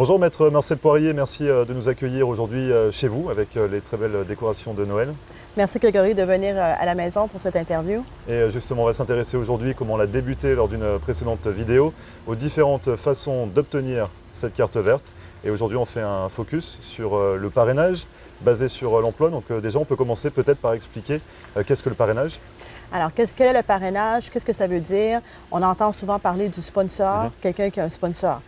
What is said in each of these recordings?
Bonjour Maître Marcel Poirier, merci de nous accueillir aujourd'hui chez vous avec les très belles décorations de Noël. Merci Grégory de venir à la maison pour cette interview. Et justement, on va s'intéresser aujourd'hui, comme on l'a débuté lors d'une précédente vidéo, aux différentes façons d'obtenir cette carte verte. Et aujourd'hui, on fait un focus sur le parrainage basé sur l'emploi. Donc déjà, on peut commencer peut-être par expliquer qu'est-ce que le parrainage. Alors, quel est le parrainage? Qu'est-ce que ça veut dire? On entend souvent parler du sponsor, quelqu'un qui a un sponsor.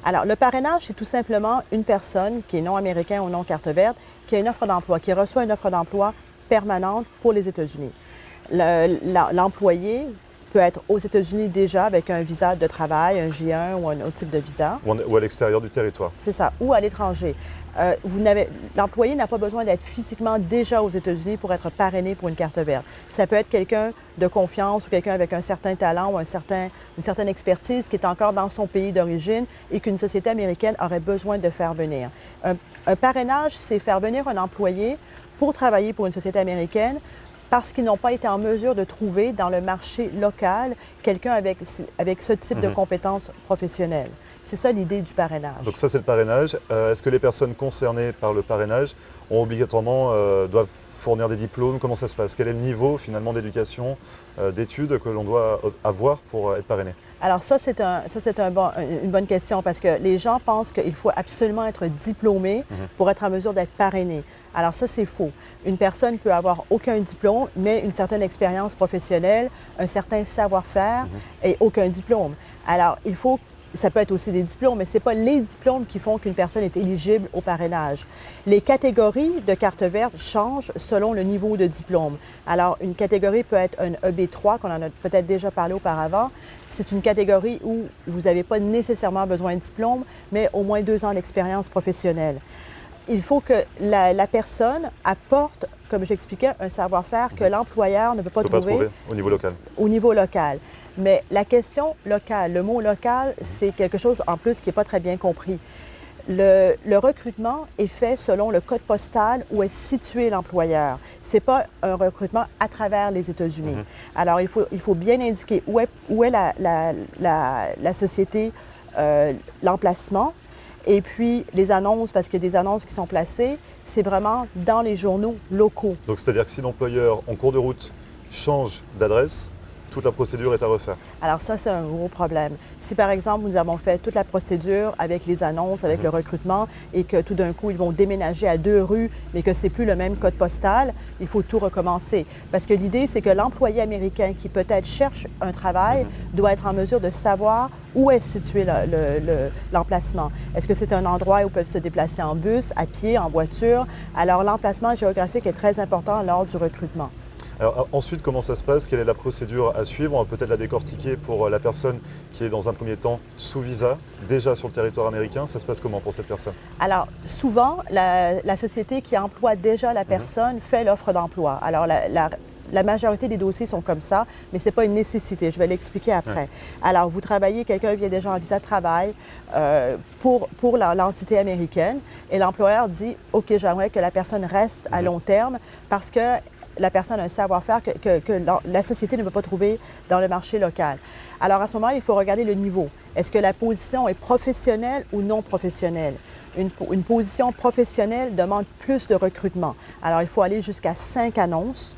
Alors, le parrainage, c'est tout simplement une personne qui est non américain ou non carte verte, qui a une offre d'emploi, qui reçoit une offre d'emploi permanente pour les États-Unis. L'employé peut être aux États-Unis déjà avec un visa de travail, un J1 ou un autre type de visa. Ou à l'extérieur du territoire. C'est ça, ou à l'étranger. L'employé n'a pas besoin d'être physiquement déjà aux États-Unis pour être parrainé pour une carte verte. Ça peut être quelqu'un de confiance ou quelqu'un avec un certain talent ou une certaine expertise qui est encore dans son pays d'origine et qu'une société américaine aurait besoin de faire venir. Un parrainage, c'est faire venir un employé pour travailler pour une société américaine parce qu'ils n'ont pas été en mesure de trouver dans le marché local quelqu'un avec ce type de compétences professionnelles. C'est ça l'idée du parrainage. Donc ça, c'est le parrainage. Est-ce que les personnes concernées par le parrainage doivent fournir des diplômes? Comment ça se passe? Quel est le niveau finalement d'éducation, d'études que l'on doit avoir pour être parrainé? Alors ça, c'est une bonne question parce que les gens pensent qu'il faut absolument être diplômé pour être en mesure d'être parrainé. Alors ça, c'est faux. Une personne peut avoir aucun diplôme, mais une certaine expérience professionnelle, un certain savoir-faire et aucun diplôme. Alors, ça peut être aussi des diplômes, mais ce n'est pas les diplômes qui font qu'une personne est éligible au parrainage. Les catégories de carte verte changent selon le niveau de diplôme. Alors, une catégorie peut être un EB3, qu'on en a peut-être déjà parlé auparavant. C'est une catégorie où vous n'avez pas nécessairement besoin de diplôme, mais au moins 2 ans d'expérience professionnelle. Il faut que la personne apporte, comme j'expliquais, un savoir-faire que l'employeur ne peut pas trouver au niveau local. Au niveau local. Mais la question locale, le mot local, c'est quelque chose en plus qui n'est pas très bien compris. Le recrutement est fait selon le code postal où est situé l'employeur. Ce n'est pas un recrutement à travers les États-Unis. Alors, il faut bien indiquer où est la société, l'emplacement, et puis les annonces, parce qu'il y a des annonces qui sont placées, c'est vraiment dans les journaux locaux. Donc, c'est-à-dire que si l'employeur, en cours de route, change d'adresse, toute la procédure est à refaire. Alors ça, c'est un gros problème. Si par exemple, nous avons fait toute la procédure avec les annonces, avec le recrutement, et que tout d'un coup, ils vont déménager à 2 rues, mais que ce n'est plus le même code postal, il faut tout recommencer. Parce que l'idée, c'est que l'employé américain qui peut-être cherche un travail doit être en mesure de savoir où est situé l'emplacement. Est-ce que c'est un endroit où ils peuvent se déplacer en bus, à pied, en voiture? Alors l'emplacement géographique est très important lors du recrutement. Alors ensuite, comment ça se passe? Quelle est la procédure à suivre? On va peut-être la décortiquer pour la personne qui est dans un premier temps sous visa, déjà sur le territoire américain. Ça se passe comment pour cette personne? Alors souvent, la société qui emploie déjà la personne fait l'offre d'emploi. Alors la majorité des dossiers sont comme ça, mais ce n'est pas une nécessité. Je vais l'expliquer après. Alors, vous travaillez, quelqu'un vient déjà en visa de travail pour l'entité américaine et l'employeur dit « OK, j'aimerais que la personne reste à long terme parce que la personne a un savoir-faire que la société ne peut pas trouver dans le marché local. » Alors, à ce moment, il faut regarder le niveau. Est-ce que la position est professionnelle ou non professionnelle? Une position professionnelle demande plus de recrutement. Alors, il faut aller jusqu'à 5 annonces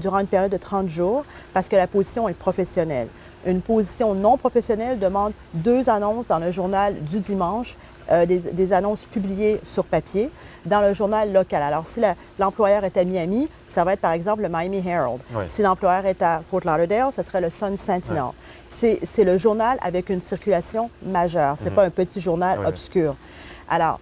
durant une période de 30 jours parce que la position est professionnelle. Une position non professionnelle demande 2 annonces dans le journal du dimanche, des annonces publiées sur papier dans le journal local. Alors, si l'employeur est à Miami, ça va être par exemple le Miami Herald. Si l'employeur est à Fort Lauderdale, ce serait le Sun Sentinel. C'est le journal avec une circulation majeure. Ce n'est pas un petit journal obscur. Alors,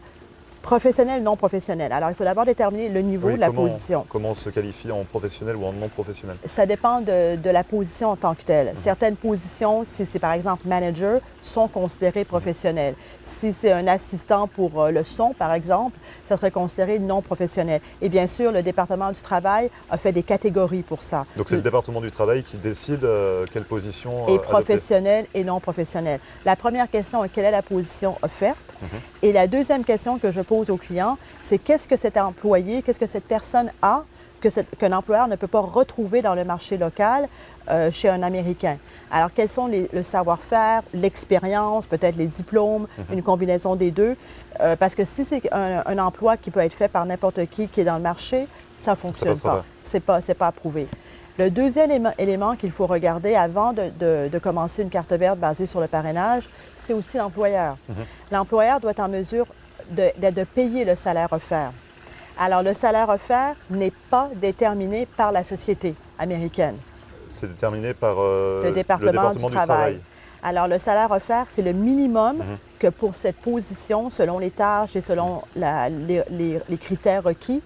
professionnel, non professionnel. Alors, il faut d'abord déterminer le niveau de la position. Comment on se qualifie en professionnel ou en non professionnel? Ça dépend de la position en tant que telle. Certaines positions, si c'est par exemple manager, sont considérées professionnelles. Si c'est un assistant pour le son, par exemple, ça serait considéré non professionnel. Et bien sûr, le département du travail a fait des catégories pour ça. Donc c'est le département du travail qui décide quelle position est professionnelle et non professionnelle. La première question est quelle est la position offerte? Et la deuxième question que je pose aux clients, c'est qu'est-ce que cet employé, qu'est-ce que cette personne a qu'un employeur ne peut pas retrouver dans le marché local chez un Américain. Alors, quels sont le savoir-faire, l'expérience, peut-être les diplômes, une combinaison des deux? Parce que si c'est un emploi qui peut être fait par n'importe qui est dans le marché, ça ne fonctionne pas. C'est pas approuvé. Le deuxième élément qu'il faut regarder avant de commencer une carte verte basée sur le parrainage, c'est aussi l'employeur. L'employeur doit être en mesure de payer le salaire offert. Alors, le salaire offert n'est pas déterminé par la société américaine. C'est déterminé par le département du travail. Alors, le salaire offert, c'est le minimum que pour cette position, selon les tâches et selon les critères requis,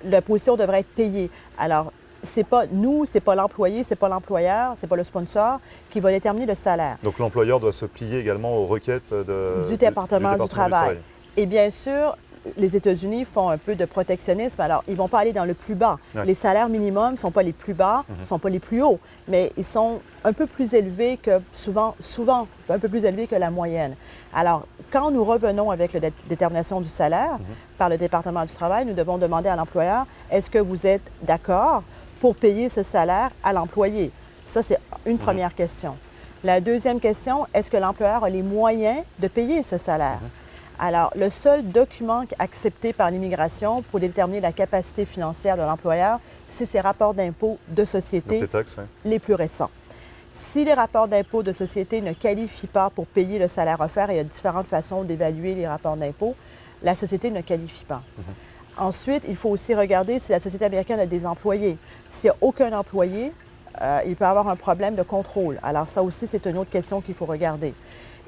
la position devrait être payée. Alors, c'est pas nous, c'est pas l'employé, c'est pas l'employeur, c'est pas le sponsor qui va déterminer le salaire. Donc, l'employeur doit se plier également aux requêtes du département du travail. Et bien sûr, les États-Unis font un peu de protectionnisme. Alors, ils ne vont pas aller dans le plus bas. Ouais. Les salaires minimums ne sont pas les plus bas, ne sont pas les plus hauts, mais ils sont un peu plus élevés que, souvent un peu plus élevés que la moyenne. Alors, quand nous revenons avec la détermination du salaire par le département du travail, nous devons demander à l'employeur, est-ce que vous êtes d'accord pour payer ce salaire à l'employé? Ça, c'est une première question. La deuxième question, est-ce que l'employeur a les moyens de payer ce salaire? Alors, le seul document accepté par l'immigration pour déterminer la capacité financière de l'employeur, c'est ses rapports d'impôt de société les plus récents. Si les rapports d'impôt de société ne qualifient pas pour payer le salaire offert, il y a différentes façons d'évaluer les rapports d'impôt, la société ne qualifie pas. Ensuite, il faut aussi regarder si la société américaine a des employés. S'il n'y a aucun employé, il peut y avoir un problème de contrôle. Alors ça aussi, c'est une autre question qu'il faut regarder.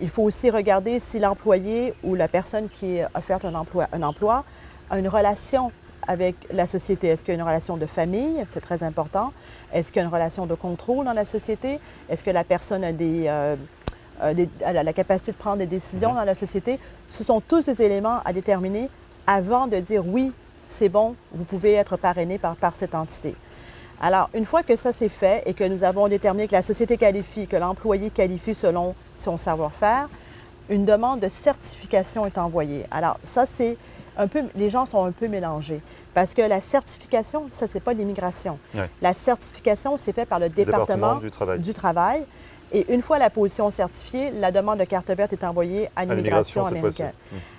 Il faut aussi regarder si l'employé ou la personne qui a offert un emploi a une relation avec la société. Est-ce qu'il y a une relation de famille? C'est très important. Est-ce qu'il y a une relation de contrôle dans la société? Est-ce que la personne a la capacité de prendre des décisions dans la société? Ce sont tous des éléments à déterminer avant de dire oui, c'est bon, vous pouvez être parrainé par cette entité. Alors, une fois que ça c'est fait et que nous avons déterminé que la société qualifie, que l'employé qualifie selon son savoir-faire, une demande de certification est envoyée. Alors, ça c'est un peu, les gens sont un peu mélangés parce que la certification, ça c'est pas l'immigration. Ouais. La certification, c'est fait par le département du travail. Et une fois la position certifiée, la demande de carte verte est envoyée à l'immigration américaine.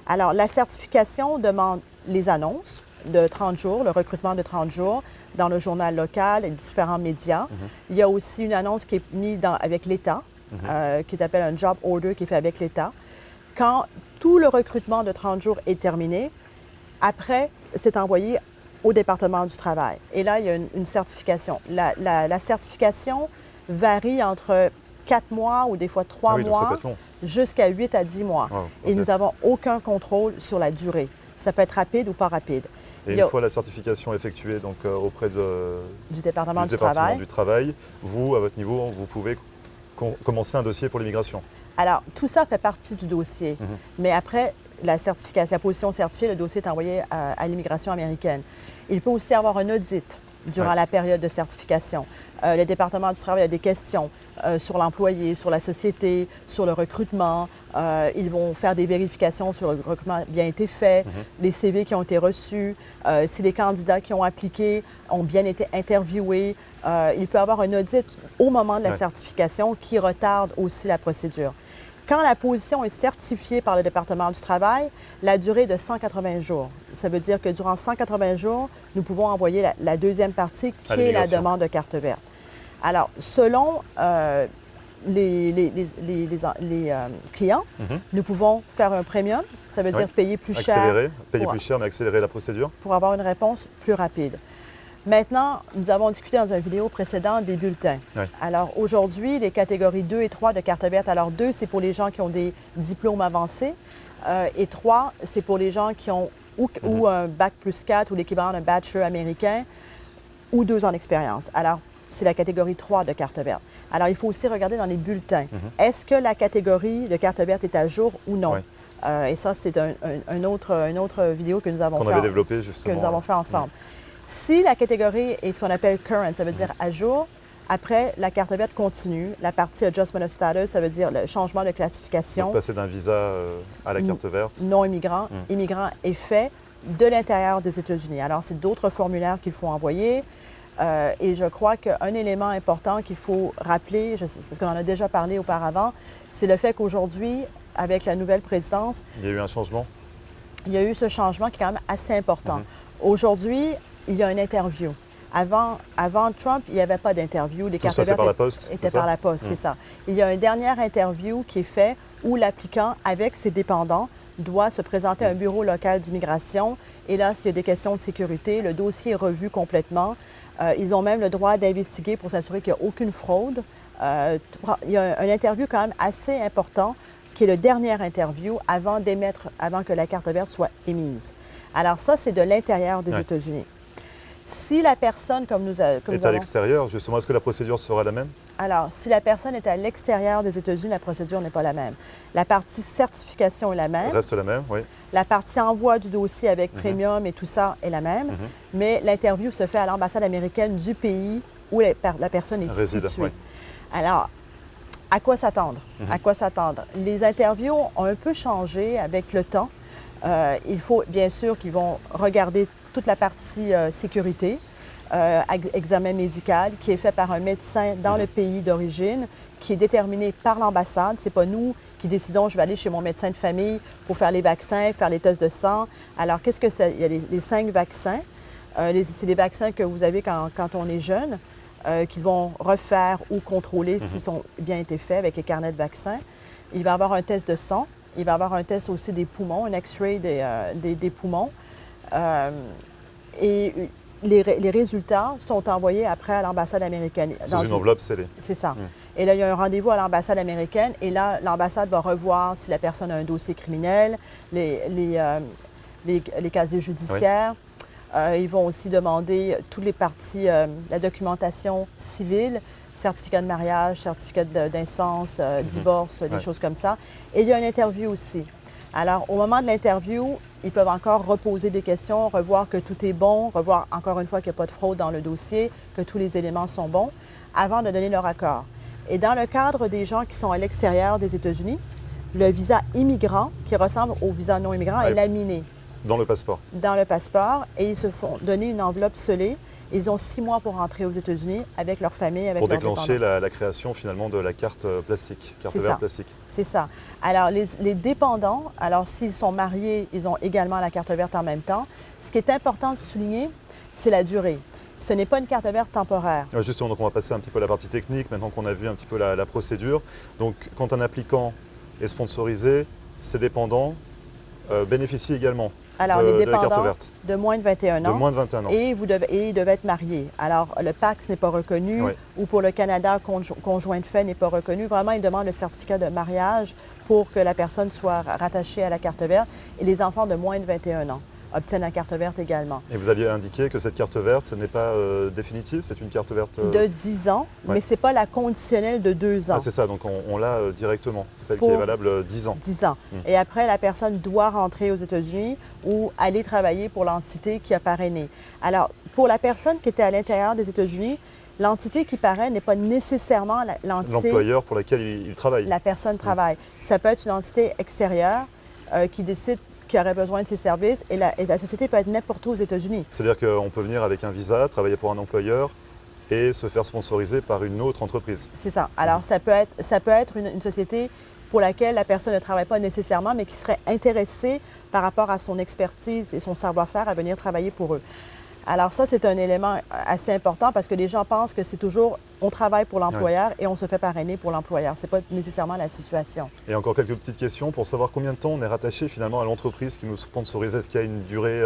Alors, la certification demande les annonces de 30 jours, le recrutement de 30 jours dans le journal local et différents médias. Il y a aussi une annonce qui est mise avec l'État, qui s'appelle un job order qui est fait avec l'État. Quand tout le recrutement de 30 jours est terminé, après, c'est envoyé au département du travail. Et là, il y a une certification. La certification varie entre 4 mois ou des fois 3 mois jusqu'à 8 à 10 mois. Wow, okay. Et nous n'avons aucun contrôle sur la durée. Ça peut être rapide ou pas rapide. Et une fois la certification effectuée donc, auprès du département du travail, vous, à votre niveau, vous pouvez commencer un dossier pour l'immigration. Alors, tout ça fait partie du dossier. Mais après la position certifiée, le dossier est envoyé à l'immigration américaine. Il peut aussi avoir un audit durant la période de certification. Le département du travail a des questions sur l'employé, sur la société, sur le recrutement. Ils vont faire des vérifications sur le recrutement bien été fait, les CV qui ont été reçus, si les candidats qui ont appliqué ont bien été interviewés. Il peut y avoir un audit au moment de la certification qui retarde aussi la procédure. Quand la position est certifiée par le département du travail, la durée est de 180 jours. Ça veut dire que durant 180 jours, nous pouvons envoyer la deuxième partie qui est la demande de carte verte. Alors, selon les clients, nous pouvons faire un premium, ça veut dire payer plus cher. Payer plus cher, mais accélérer la procédure. Pour avoir une réponse plus rapide. Maintenant, nous avons discuté dans une vidéo précédente des bulletins. Alors aujourd'hui, les catégories 2 et 3 de carte verte. Alors 2, c'est pour les gens qui ont des diplômes avancés et 3, c'est pour les gens qui ont ou un bac plus 4 ou l'équivalent d'un bachelor américain ou 2 ans d'expérience. Alors, c'est la catégorie 3 de carte verte. Alors, il faut aussi regarder dans les bulletins. Est-ce que la catégorie de carte verte est à jour ou non? Et ça, c'est une autre vidéo que nous avons fait ensemble. Si la catégorie est ce qu'on appelle current, ça veut dire à jour, après, la carte verte continue. La partie adjustment of status, ça veut dire le changement de classification. Donc, passer d'un visa à la carte verte. Non immigrant. Immigrant est fait de l'intérieur des États-Unis. Alors, c'est d'autres formulaires qu'il faut envoyer. Et je crois qu'un élément important qu'il faut rappeler, parce qu'on en a déjà parlé auparavant, c'est le fait qu'aujourd'hui, avec la nouvelle présidence, il y a eu un changement. Il y a eu ce changement qui est quand même assez important. Aujourd'hui, il y a une interview. Avant Trump, il n'y avait pas d'interview. Les cartes vertes par la poste, étaient par la poste, c'est ça. Il y a une dernière interview qui est faite où l'applicant, avec ses dépendants, doit se présenter à un bureau local d'immigration. Et là, s'il y a des questions de sécurité, le dossier est revu complètement. Ils ont même le droit d'investiguer pour s'assurer qu'il n'y a aucune fraude. Il y a une interview quand même assez important qui est le dernier interview avant que la carte verte soit émise. Alors ça, c'est de l'intérieur des États-Unis. Si la personne, comme nous avons... est à l'extérieur, justement, est-ce que la procédure sera la même? Alors, si la personne est à l'extérieur des États-Unis, la procédure n'est pas la même. La partie certification est la même. Reste la même, oui. La partie envoi du dossier avec premium et tout ça est la même. Mais l'interview se fait à l'ambassade américaine du pays où la personne est située. Alors, à quoi s'attendre? À quoi s'attendre? Les interviews ont un peu changé avec le temps. Il faut bien sûr qu'ils vont regarder toute la partie sécurité, examen médical qui est fait par un médecin dans le pays d'origine, qui est déterminé par l'ambassade. Ce n'est pas nous qui décidons, je vais aller chez mon médecin de famille pour faire les vaccins, faire les tests de sang. Alors, qu'est-ce que c'est? Il y a les 5 vaccins. C'est des vaccins que vous avez quand on est jeune, qu'ils vont refaire ou contrôler s'ils ont bien été faits avec les carnets de vaccins. Il va y avoir un test de sang. Il va y avoir un test aussi des poumons, un X-ray des poumons. Et les résultats sont envoyés après à l'ambassade américaine. Sous une enveloppe scellée. C'est ça. Et là, il y a un rendez-vous à l'ambassade américaine et là, l'ambassade va revoir si la personne a un dossier criminel, les casiers judiciaires. Ils vont aussi demander toutes les parties, la documentation civile, certificat de mariage, certificat d'instance, divorce, des choses comme ça. Et il y a une interview aussi. Alors, au moment de l'interview, ils peuvent encore reposer des questions, revoir que tout est bon, revoir encore une fois qu'il n'y a pas de fraude dans le dossier, que tous les éléments sont bons, avant de donner leur accord. Et dans le cadre des gens qui sont à l'extérieur des États-Unis, le visa immigrant, qui ressemble au visa non immigrant, est laminé. Dans le passeport. Dans le passeport, et ils se font donner une enveloppe scellée. Ils ont 6 mois pour rentrer aux États-Unis avec leur famille, avec leurs dépendants. Pour déclencher la création finalement de la carte plastique, carte verte plastique. C'est ça. Alors, les dépendants, alors s'ils sont mariés, ils ont également la carte verte en même temps. Ce qui est important de souligner, c'est la durée. Ce n'est pas une carte verte temporaire. Justement, donc on va passer un petit peu à la partie technique, maintenant qu'on a vu un petit peu la procédure. Donc, quand un applicant est sponsorisé, ses dépendants bénéficient également les de la carte verte. De moins de 21 ans. De moins de 21 ans. Et ils devaient être mariés. Alors, le PACS n'est pas reconnu, ou pour le Canada, conjoint de fait n'est pas reconnu. Vraiment, ils demandent le certificat de mariage pour que la personne soit rattachée à la carte verte. Et les enfants de moins de 21 ans obtiennent la carte verte également. Et vous aviez indiqué que cette carte verte n'est pas définitive, c'est une carte verte... De 10 ans, mais ce n'est pas la conditionnelle de 2 ans. Ah, c'est ça, donc on l'a directement, celle qui est valable 10 ans. 10 ans. Et après, la personne doit rentrer aux États-Unis ou aller travailler pour l'entité qui a parrainé. Alors, pour la personne qui était à l'intérieur des États-Unis, l'entité qui parraine n'est pas nécessairement l'entité... L'employeur pour laquelle il travaille. La personne travaille. Ça peut être une entité extérieure qui décide qui aurait besoin de ses services et la société peut être n'importe où aux États-Unis. C'est-à-dire qu'on peut venir avec un visa, travailler pour un employeur et se faire sponsoriser par une autre entreprise. C'est ça. Alors, ça peut être une société pour laquelle la personne ne travaille pas nécessairement, mais qui serait intéressée par rapport à son expertise et son savoir-faire à venir travailler pour eux. Alors ça, c'est un élément assez important parce que les gens pensent que c'est toujours on travaille pour l'employeur et on se fait parrainer pour l'employeur. Ce n'est pas nécessairement la situation. Et encore quelques petites questions pour savoir combien de temps on est rattaché finalement à l'entreprise qui nous sponsorise. Est-ce qu'il y a une durée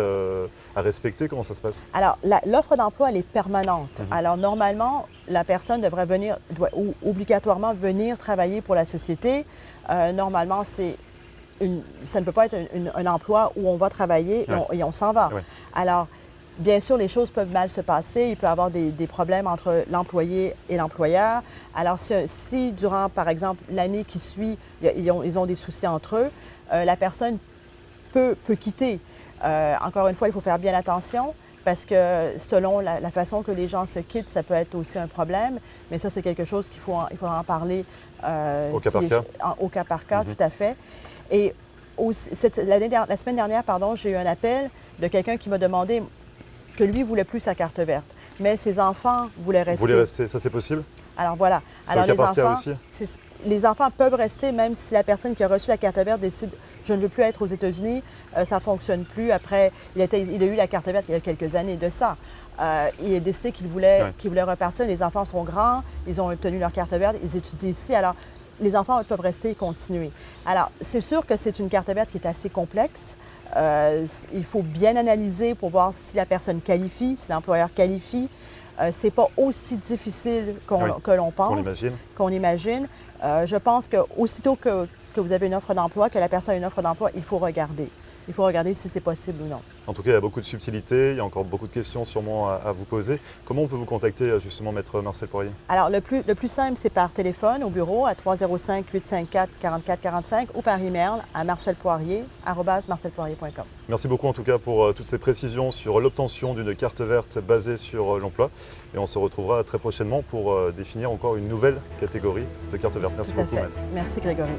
à respecter? Comment ça se passe? Alors, l'offre d'emploi, elle est permanente. Alors, normalement, la personne doit obligatoirement venir travailler pour la société. Normalement, ça ne peut pas être un emploi où on va travailler et on s'en va. Alors, bien sûr, les choses peuvent mal se passer. Il peut y avoir des problèmes entre l'employé et l'employeur. Alors, si durant, par exemple, l'année qui suit, ils ont des soucis entre eux, la personne peut quitter. Encore une fois, il faut faire bien attention parce que selon la façon que les gens se quittent, ça peut être aussi un problème. Mais ça, c'est quelque chose il faudra en parler au cas par cas. Au cas par cas, tout à fait. Et La semaine dernière, j'ai eu un appel de quelqu'un qui m'a demandé que lui ne voulait plus sa carte verte, mais ses enfants voulaient rester. Vous voulez rester, ça c'est possible? Alors voilà. C'est Alors au cas par cas aussi? Les enfants peuvent rester même si la personne qui a reçu la carte verte décide je ne veux plus être aux États-Unis, ça ne fonctionne plus. Après, il a eu la carte verte il y a quelques années de ça. Il a décidé qu'il voulait repartir. Les enfants sont grands, ils ont obtenu leur carte verte, ils étudient ici. Alors, les enfants peuvent rester et continuer. Alors, c'est sûr que c'est une carte verte qui est assez complexe. Il faut bien analyser pour voir si la personne qualifie, si l'employeur qualifie. Ce n'est pas aussi difficile que l'on pense, qu'on imagine. Je pense qu'aussitôt que vous avez une offre d'emploi, que la personne a une offre d'emploi, il faut regarder. Il faut regarder si c'est possible ou non. En tout cas, il y a beaucoup de subtilités, il y a encore beaucoup de questions sûrement à vous poser. Comment on peut vous contacter justement, Maître Marcel Poirier? Alors, le plus simple, c'est par téléphone au bureau à 305-854-4445 ou par email à marcelpoirier@marcelpoirier.com. Merci beaucoup en tout cas pour toutes ces précisions sur l'obtention d'une carte verte basée sur l'emploi. Et on se retrouvera très prochainement pour définir encore une nouvelle catégorie de carte verte. Merci beaucoup, Maître. Merci, Grégory.